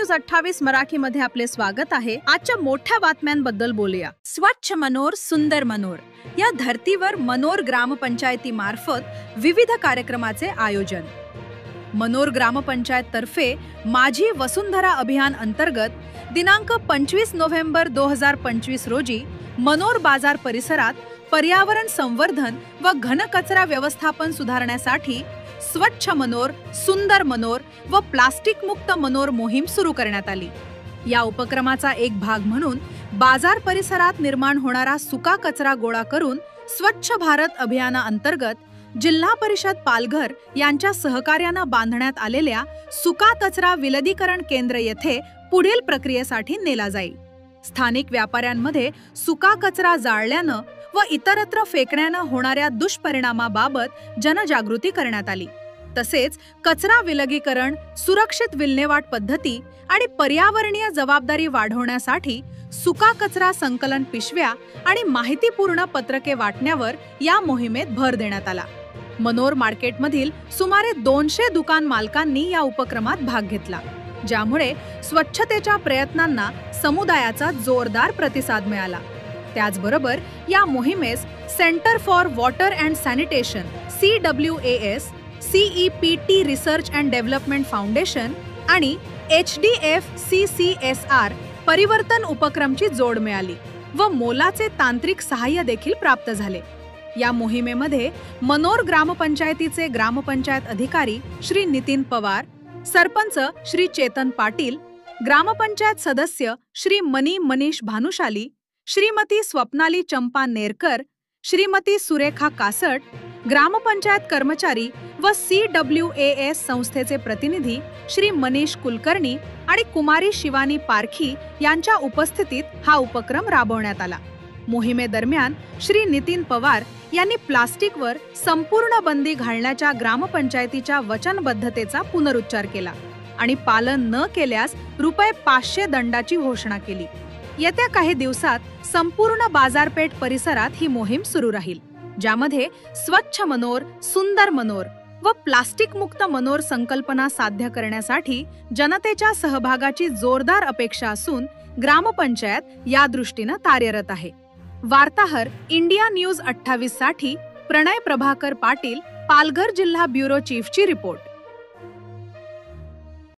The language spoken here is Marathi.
न्यूज 28 मराठी मध्ये आपले स्वागत आहे। आजच्या मोठ्या बातम्यांबद्दल बोलूया। स्वच्छ मनोर सुंदर मनोर या धर्तीवर मनोर ग्रामपंचायतीमार्फत विविध कार्यक्रमाचे आयोजन। मनोर ग्रामपंचायत तर्फे माझी वसुंधरा अभियान अंतर्गत दिनांक 25 नोव्हेंबर 2025 रोजी मनोर बाजार परिसरात पर्यावरण संवर्धन व घनकचरा व्यवस्थापन सुधारण्यासाठी स्वच्छ मनोर सुंदर मनोर व प्लास्टिक मुक्त मनोर मोहीम सुरू करण्यात आली। या उपक्रमाचा एक भाग म्हणून बाजार परिसरात निर्माण होणारा सुका कचरा गोळा करून स्वच्छ भारत अभियानाअंतर्गत जिल्हा परिषद पालघर यांच्या सहकार्याने बांधण्यात आलेल्या सुका कचरा विलगीकरण केंद्र येथे पुढील प्रक्रियेसाठी नेला जाईल। स्थानिक व्यापाऱ्यांमध्ये सुका कचरा जाळल्याने व इतरत्र फेकण्याने होणाऱ्या दुष्परिणामाबाबत जनजागृती करण्यात आली। तसेच कचरा विलगीकरण, सुरक्षित विल्हेवाट पद्धती आणि पर्यावरणीय जबाबदारी वाढवण्यासाठी सुका कचरा संकलन पिशव्या आणि माहितीपूर्ण पत्रके वाटण्यावर या मोहिमेत भर देण्यात आला। मनोर मार्केटमधील सुमारे 200 दुकान मालकांनी या उपक्रमात भाग घेतला, ज्यामुळे स्वच्छतेच्या प्रयत्नांना समुदायाचा जोरदार प्रतिसाद मिळाला। त्याचबरोबर या मोहिमेस centre for water and sanitation CWAS, CEPT research and development foundation आणि HDFCCSR परिवर्तन उपक्रमची जोड मिळाली व मोलाचे तांत्रिक सहाय्य देखील प्राप्त झाले। या मोहिमेमध्ये मनोर ग्रामपंचायतीचे ग्रामपंचायत अधिकारी श्री नितीन पवार, सरपंच श्री चेतन पाटील, ग्रामपंचायत सदस्य श्री मनीष भानुशाली, श्रीमती स्वप्नाली चंपा नेरकर, श्रीमती सुरेखा कासट, ग्रामपंचायत कर्मचारी व CWAS संस्थेचे प्रतिनिधी श्री मनीष कुलकर्णी आणि कुमारी शिवानी पारखी यांच्या उपस्थितीत हा उपक्रम राबवण्यात आला। मोहिमेदरम्यान श्री नितीन पवार यांनी प्लास्टिकवर संपूर्ण बंदी घालण्याच्या ग्रामपंचायतीच्या वचनबद्धतेचा पुनरुच्चार केला आणि पालन न केल्यास ₹500 दंडाची घोषणा केली। येत्या काही दिवसात संपूर्ण बाजारपेठ परिसरात ही मोहीम सुरू राहील, ज्यामध्ये स्वच्छ मनोर सुंदर मनोर व प्लास्टिक मुक्त मनोर संकल्पना साध्य करण्यासाठी जनतेच्या सहभागाची जोरदार अपेक्षा असून ग्रामपंचायत या दृष्टीने कार्यरत आहे। वार्ताहर इंडिया न्यूज 28 साठी प्रणय प्रभाकर पाटील, पालघर जिल्हा ब्युरो चीफची रिपोर्ट।